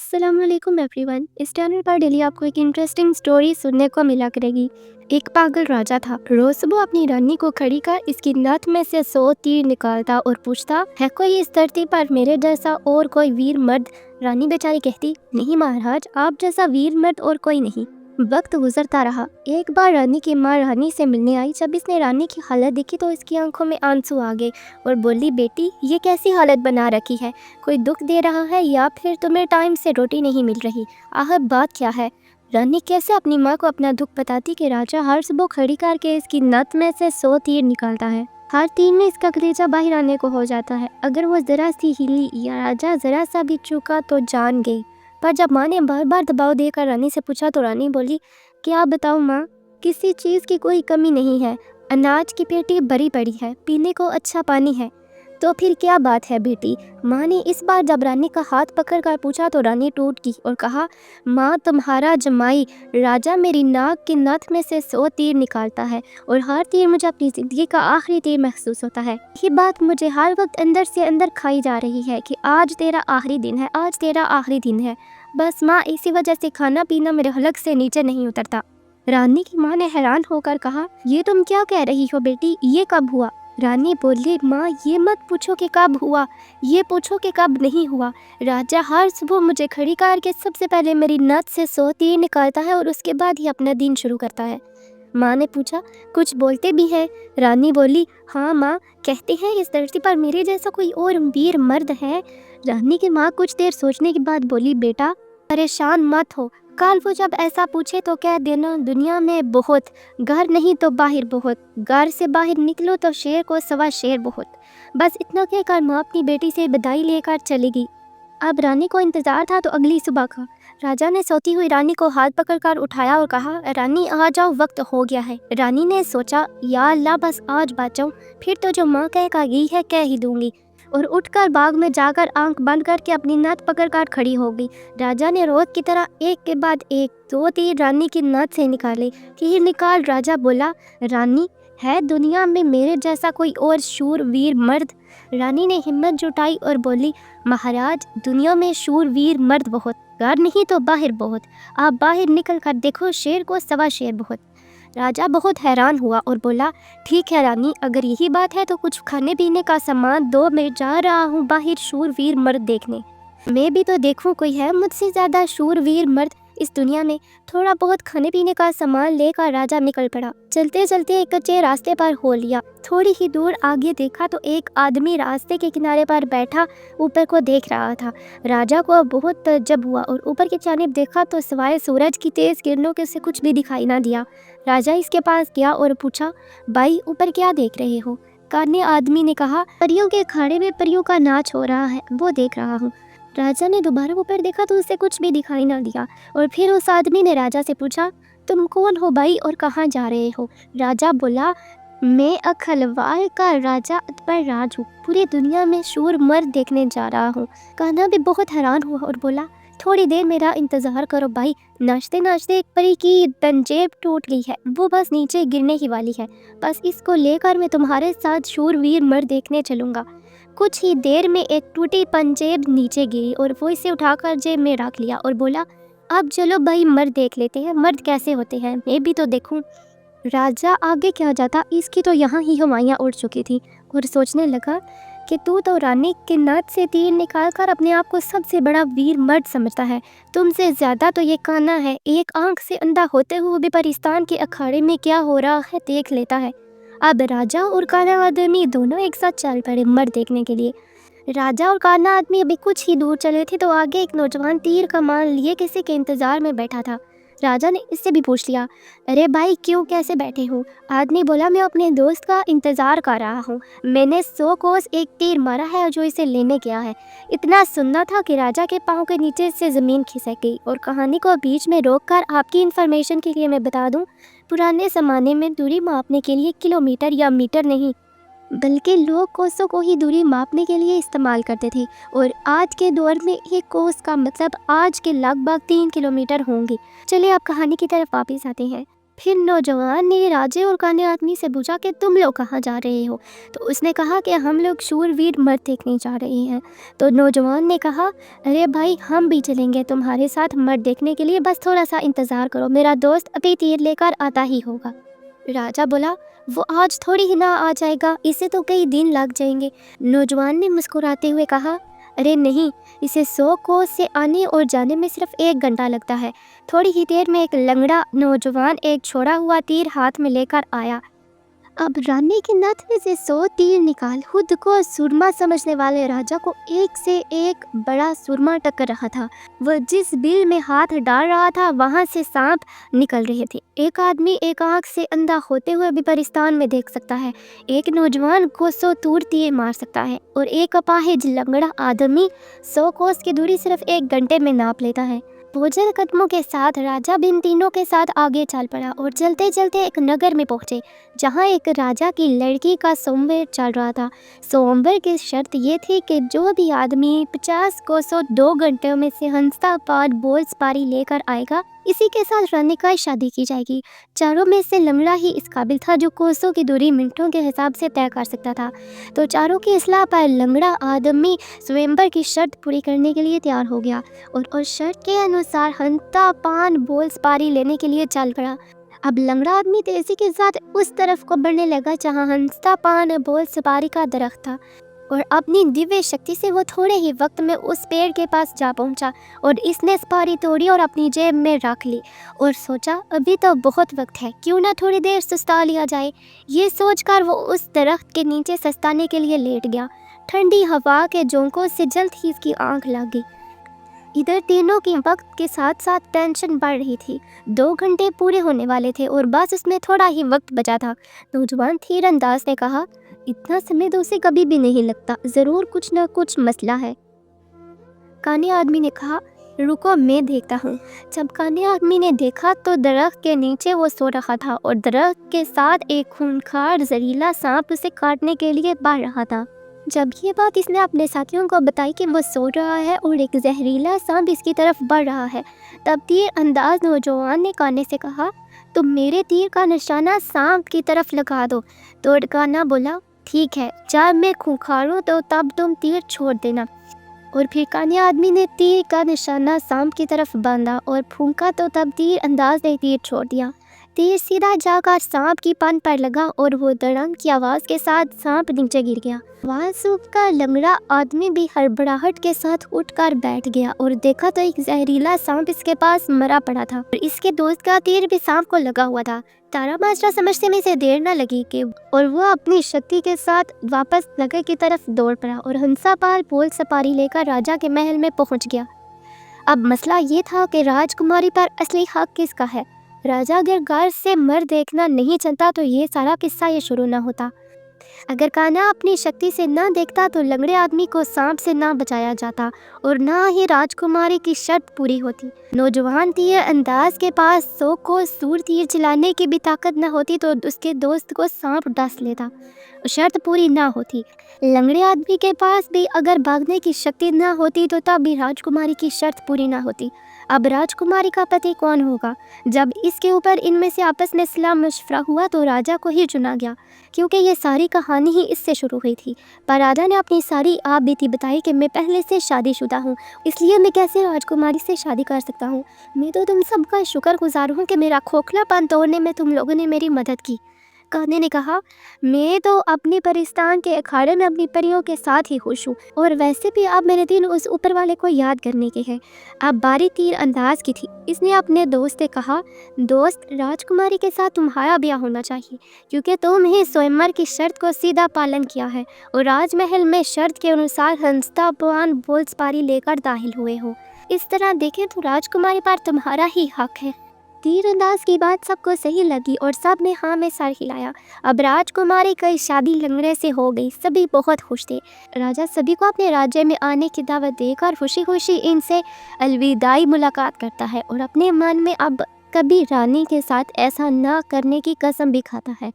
अस्सलाम वालेकुम एवरीवन। इस चैनल पर डेली आपको एक इंटरेस्टिंग स्टोरी सुनने को मिला करेगी। एक पागल राजा था। रोज सुबह अपनी रानी को खड़ी कर इसकी नथ में से 100 तीर निकालता और पूछता, है कोई इस धरती पर मेरे जैसा और कोई वीर मर्द? रानी बेचारी कहती, नहीं महाराज, आप जैसा वीर मर्द और कोई नहीं। वक्त गुजरता रहा। एक बार रानी की माँ रानी से मिलने आई। जब इसने रानी की हालत देखी तो इसकी आंखों में आंसू आ गए और बोली, बेटी ये कैसी हालत बना रखी है? कोई दुख दे रहा है या फिर तुम्हें टाइम से रोटी नहीं मिल रही? आखिर बात क्या है? रानी कैसे अपनी माँ को अपना दुख बताती कि राजा हर सुबह खड़ी करके इसकी नथ में से 100 तीर निकालता है। हर तीर में इसका कलेजा बाहर आने को हो जाता है। अगर वो जरा सी हिली या राजा जरा सा भी चूका तो जान गई। पर जब माँ ने बार बार दबाव देकर रानी से पूछा तो रानी बोली, क्या बताऊँ माँ, किसी चीज़ की कोई कमी नहीं है। अनाज की पेटी भरी पड़ी है, पीने को अच्छा पानी है, तो फिर क्या बात है बेटी? माँ ने इस बार जब रानी का हाथ पकड़कर पूछा तो रानी टूट गई और कहा, माँ तुम्हारा जमाई राजा मेरी नाक की नथ में से 100 तीर निकालता है और हर तीर मुझे अपनी ज़िंदगी का आखिरी तीर महसूस होता है। ये बात मुझे हर वक्त अंदर से अंदर खाई जा रही है कि आज तेरा आखिरी दिन है, आज तेरा आखिरी दिन है। बस माँ, इसी वजह से खाना पीना मेरे हलक से नीचे नहीं उतरता। रानी की माँ ने हैरान होकर कहा, ये तुम क्या कह रही हो बेटी, ये कब हुआ? रानी बोली, माँ ये मत पूछो कि कब हुआ, ये पूछो कि कब नहीं हुआ। राजा हर सुबह मुझे खड़ी करके सबसे पहले मेरी नथ से 100 तीर निकालता है और उसके बाद ही अपना दिन शुरू करता है। माँ ने पूछा, कुछ बोलते भी हैं? रानी बोली, हाँ माँ, कहते हैं इस धरती पर मेरे जैसा कोई और वीर मर्द है। रानी की माँ कुछ देर सोचने के बाद बोली, बेटा परेशान मत हो, कल वो जब ऐसा पूछे तो कह देना, दुनिया में बहुत, घर नहीं तो बाहर बहुत, घर से बाहर निकलो तो शेर को सवा शेर बहुत। बस इतना कहकर माँ अपनी बेटी से विदाई लेकर चली गई। अब रानी को इंतजार था तो अगली सुबह का। राजा ने सोती हुई रानी को हाथ पकड़कर उठाया और कहा, रानी आ जाओ, वक्त हो गया है। रानी ने सोचा, या अल्लाह, बस आज बचाऊं, फिर तो जो माँ कह गई है कह ही दूंगी। और उठकर बाग में जाकर आंख बंद करके अपनी नथ पकड़कर खड़ी हो गई। राजा ने रोज की तरह एक के बाद एक 2 तीर रानी की नथ से निकाले। तीर निकाल राजा बोला, रानी, है दुनिया में मेरे जैसा कोई और शूर वीर मर्द? रानी ने हिम्मत जुटाई और बोली, महाराज, दुनिया में शूर वीर मर्द बहुत, घर नहीं तो बाहर बहुत। आप बाहर निकल कर देखो, शेर को सवा शेर बहुत। राजा बहुत हैरान हुआ और बोला, ठीक है रानी, अगर यही बात है तो कुछ खाने पीने का सामान दो, मैं जा रहा हूँ बाहर शूरवीर मर्द देखने। मैं भी तो देखूं कोई है मुझसे ज़्यादा शूरवीर मर्द इस दुनिया में। थोड़ा बहुत खाने पीने का सामान लेकर राजा निकल पड़ा। चलते चलते एक कच्चे रास्ते पर हो लिया। थोड़ी ही दूर आगे देखा तो एक आदमी रास्ते के किनारे पर बैठा ऊपर को देख रहा था। राजा को बहुत तज्जब हुआ और ऊपर की जानिब देखा तो सिवाय सूरज की तेज़ किरणों के से कुछ भी दिखाई ना दिया। राजा इसके पास गया और पूछा, भाई ऊपर क्या देख रहे हो? काने आदमी ने कहा, परियों के अखाड़े में परियों का नाच हो रहा है, वो देख रहा हूँ। राजा ने दोबारा ऊपर देखा तो उसे कुछ भी दिखाई ना दिया और फिर उस आदमी ने राजा से पूछा, तुम कौन हो भाई और कहाँ जा रहे हो? राजा बोला, मैं अखलवाल का राजा अकबर राज हूँ, पूरी दुनिया में शूर मर्द देखने जा रहा हूँ। कान्हा भी बहुत हैरान हुआ और बोला, थोड़ी देर मेरा इंतज़ार करो भाई। नाचते नाचते एक परी की पंजेब टूट गई है, वो बस नीचे गिरने ही वाली है। बस इसको लेकर मैं तुम्हारे साथ शूरवीर मर्द देखने चलूँगा। कुछ ही देर में एक टूटी पंजेब नीचे गिरी और वो इसे उठाकर जेब में रख लिया और बोला, अब चलो भाई मर्द देख लेते हैं, मर्द कैसे होते हैं, मैं भी तो देखूं। राजा आगे क्या जाता, इसकी तो यहाँ ही हुमायूं उड़ चुकी थी और सोचने लगा कि तू तो रानी के नथ से तीर निकालकर अपने आप को सबसे बड़ा वीर मर्द समझता है। तुमसे ज़्यादा तो ये कान्हा है, एक आंख से अंधा होते हुए भी पाकिस्तान के अखाड़े में क्या हो रहा है देख लेता है। अब राजा और कान्हा आदमी दोनों एक साथ चल पड़े मर्द देखने के लिए। राजा और कान्हा आदमी अभी कुछ ही दूर चले थे तो आगे एक नौजवान तीर कमान लिए किसी के इंतज़ार में बैठा था। राजा ने इससे भी पूछ लिया, अरे भाई क्यों, कैसे बैठे हो? आदमी बोला, मैं अपने दोस्त का इंतज़ार कर रहा हूँ, मैंने 100 कोस एक तीर मारा है जो इसे लेने गया है। इतना सुनना था कि राजा के पाँव के नीचे से ज़मीन खिसक गई। और कहानी को बीच में रोककर आपकी इन्फॉर्मेशन के लिए मैं बता दूँ, पुराने ज़माने में दूरी मापने के लिए किलोमीटर या मीटर नहीं बल्कि लोग कोसों को ही दूरी मापने के लिए इस्तेमाल करते थे। और आज के दौर में एक कोस का मतलब आज के लगभग 3 किलोमीटर होंगे। चलिए आप कहानी की तरफ वापस आते हैं। फिर नौजवान ने राजे और काने आदमी से पूछा कि तुम लोग कहाँ जा रहे हो? तो उसने कहा कि हम लोग शूरवीर मर्द देखने जा रहे हैं। तो नौजवान ने कहा, अरे भाई, हम भी चलेंगे तुम्हारे साथ मर्द देखने के लिए, बस थोड़ा सा इंतज़ार करो, मेरा दोस्त अभी तीर लेकर आता ही होगा। राजा बोला, वो आज थोड़ी ही ना आ जाएगा, इसे तो कई दिन लग जाएंगे। नौजवान ने मुस्कुराते हुए कहा, अरे नहीं, इसे 100 कोस से आने और जाने में सिर्फ 1 घंटा लगता है। थोड़ी ही देर में एक लंगड़ा नौजवान एक छोड़ा हुआ तीर हाथ में लेकर आया। अब रानी के नथ में से 100 तीर निकाल खुद को सुरमा समझने वाले राजा को एक से एक बड़ा सुरमा टक्कर रहा था। वह जिस बिल में हाथ डाल रहा था वहां से सांप निकल रहे थे। एक आदमी एक आंख से अंधा होते हुए भी परिस्तान में देख सकता है। एक नौजवान को 100 तूर तीर मार सकता है और एक अपाहिज लंगड़ा आदमी 100 कोस की दूरी सिर्फ 1 घंटे में नाप लेता है। बोझल कदमों के साथ राजा बिन तीनों के साथ आगे चल पड़ा और चलते चलते एक नगर में पहुंचे, जहां एक राजा की लड़की का स्वयंवर चल रहा था। स्वयंवर की शर्त ये थी कि जो भी आदमी 50 कोसों 2 घंटे में से हंसता पाठ बोल सपारी लेकर आएगा, इसी के साथ रानी का शादी की जाएगी। चारों में से लंगड़ा ही इस काबिल था जो कोसों की दूरी मिनटों के हिसाब से तय कर सकता था। तो चारों की इस्लाह पर लंगड़ा आदमी स्वयंवर की शर्त पूरी करने के लिए तैयार हो गया और उस शर्त के अनुसार हंता पान बोल सपारी लेने के लिए चल पड़ा। अब लंगड़ा आदमी तेजी के साथ उस तरफ को बढ़ने लगा जहां हंसता पान बोल सपारी का दरख्त था और अपनी दिव्य शक्ति से वो थोड़े ही वक्त में उस पेड़ के पास जा पहुंचा और इसने सपारी तोड़ी और अपनी जेब में रख ली और सोचा, अभी तो बहुत वक्त है, क्यों ना थोड़ी देर सुस्ता लिया जाए। ये सोचकर वो उस दरख्त के नीचे सस्ताने के लिए लेट गया। ठंडी हवा के झोंकों से जल्द ही इसकी आंख लग गई। इधर तीनों की वक्त के साथ साथ टेंशन बढ़ रही थी। 2 घंटे पूरे होने वाले थे और बस उसमें थोड़ा ही वक्त बचा था। नौजवान तीरंदाज ने कहा, इतना समय तो उसे कभी भी नहीं लगता, ज़रूर कुछ न कुछ मसला है। काने आदमी ने कहा, रुको मैं देखता हूँ। जब काने आदमी ने देखा तो दरख्त के नीचे वो सो रहा था और दरख्त के साथ एक खूंखार जहरीला सांप उसे काटने के लिए बढ़ रहा था। जब ये बात इसने अपने साथियों को बताई कि वो सो रहा है और एक जहरीला सांप इसकी तरफ बढ़ रहा है, तब तीर अंदाज नौजवान ने काने से कहा, तुम मेरे तीर का निशाना सांप की तरफ लगा दो। तो काना बोला, ठीक है, जब मैं खूंखारूँ तो तब तुम तीर छोड़ देना। और फिर काने आदमी ने तीर का निशाना सांप की तरफ बांधा और फूंका तो तब तीर अंदाज ने तीर छोड़ दिया। तीर सीधा जाकर सांप की पन पर लगा और वो धड़ाम की आवाज़ के साथ सांप नीचे गिर गया। आवाज़ सुनकर लंगड़ा आदमी भी हड़बड़ाहट के साथ उठकर बैठ गया और देखा तो एक जहरीला सांप इसके पास मरा पड़ा था और इसके दोस्त का तीर भी सांप को लगा हुआ था। तारा मास्टर समझते में से देर न लगी कि और वो अपनी शक्ति के साथ वापस नगर की तरफ दौड़ पड़ा और हंसापाल बोल सपारी लेकर राजा के महल में पहुंच गया। अब मसला ये था कि राजकुमारी पर असली हक किसका है। राजा अगर घर से मर्द देखना नहीं चाहता तो ये सारा किस्सा ये शुरू ना होता। अगर कान्हा अपनी शक्ति से न देखता तो लंगड़े आदमी को सांप से ना बचाया जाता और ना ही राजकुमारी की शर्त पूरी होती। नौजवान तीर अंदाज के पास 100 को सूर तीर चलाने की भी ताकत न होती तो उसके दोस्त को सांप डस लेता, शर्त पूरी ना होती। लंगड़े आदमी के पास भी अगर भागने की शक्ति न होती तो तब भी राजकुमारी की शर्त पूरी ना होती। अब राजकुमारी का पति कौन होगा? जब इसके ऊपर इनमें से आपस में सलाह मशवरा हुआ तो राजा को ही चुना गया, क्योंकि ये सारी कहानी ही इससे शुरू हुई थी। पर राजा ने अपनी सारी आप बीती बताई कि मैं पहले से शादीशुदा हूँ, इसलिए मैं कैसे राजकुमारी से शादी कर सकता हूँ। मैं तो तुम सबका शुक्रगुजार हूँ कि मेरा खोखलापन तोड़ने में तुम लोगों ने मेरी मदद की। कान्हा ने कहा, मैं तो अपने परिस्तान के अखाड़े में अपनी परियों के साथ ही खुश हूँ और वैसे भी अब मेरे दिन उस ऊपर वाले को याद करने के हैं। अब बारी तीर अंदाज की थी। इसने अपने दोस्त से कहा, दोस्त, राजकुमारी के साथ तुम्हारा ब्याह होना चाहिए क्योंकि तुम ही स्वयंवर की शर्त को सीधा पालन किया है और राजमहल में शर्त के अनुसार हंसता पान बोल सपारी लेकर दाखिल हुए हो। इस तरह देखें तो राजकुमारी पर तुम्हारा ही हक है। तीरंदाज की बात सबको सही लगी और सब ने हाँ में सर हिलाया। अब राजकुमारी की शादी लंगड़े से हो गई। सभी बहुत खुश थे। राजा सभी को अपने राज्य में आने की दावत देकर खुशी खुशी इनसे अलविदाई मुलाकात करता है और अपने मन में अब कभी रानी के साथ ऐसा ना करने की कसम भी खाता है।